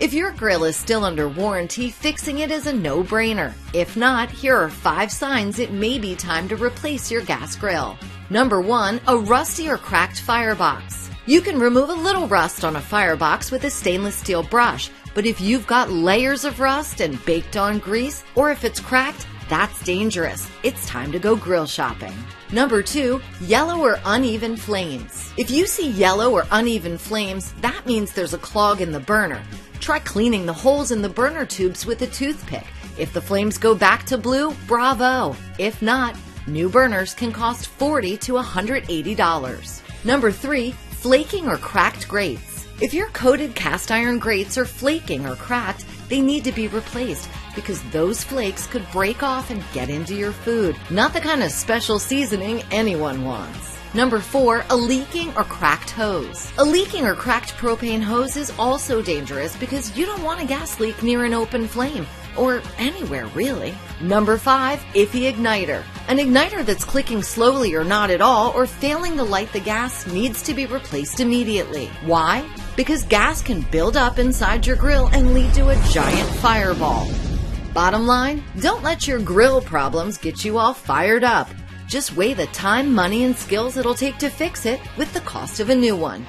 If your grill is still under warranty, fixing it is a no-brainer. If not, here are 5 signs it may be time to replace your gas grill. Number 1. A rusty or cracked firebox. You can remove a little rust on a firebox with a stainless steel brush, but if you've got layers of rust and baked-on grease, or if it's cracked, that's dangerous. It's time to go grill shopping. Number 2. Yellow or uneven flames. If you see yellow or uneven flames, that means there's a clog in the burner. Try cleaning the holes in the burner tubes with a toothpick. If the flames go back to blue, bravo! If not, new burners can cost $40 to $180. Number 3. Flaking or cracked grates. If your coated cast iron grates are flaking or cracked, they need to be replaced because those flakes could break off and get into your food. Not the kind of special seasoning anyone wants. Number 4. A leaking or cracked hose. A leaking or cracked propane hose is also dangerous because you don't want a gas leak near an open flame, or anywhere really. Number 5. Iffy igniter. An igniter that's clicking slowly or not at all, or failing to light the gas, needs to be replaced immediately. Why? Because gas can build up inside your grill and lead to a giant fireball. Bottom line, don't let your grill problems get you all fired up. Just weigh the time, money, and skills it'll take to fix it with the cost of a new one.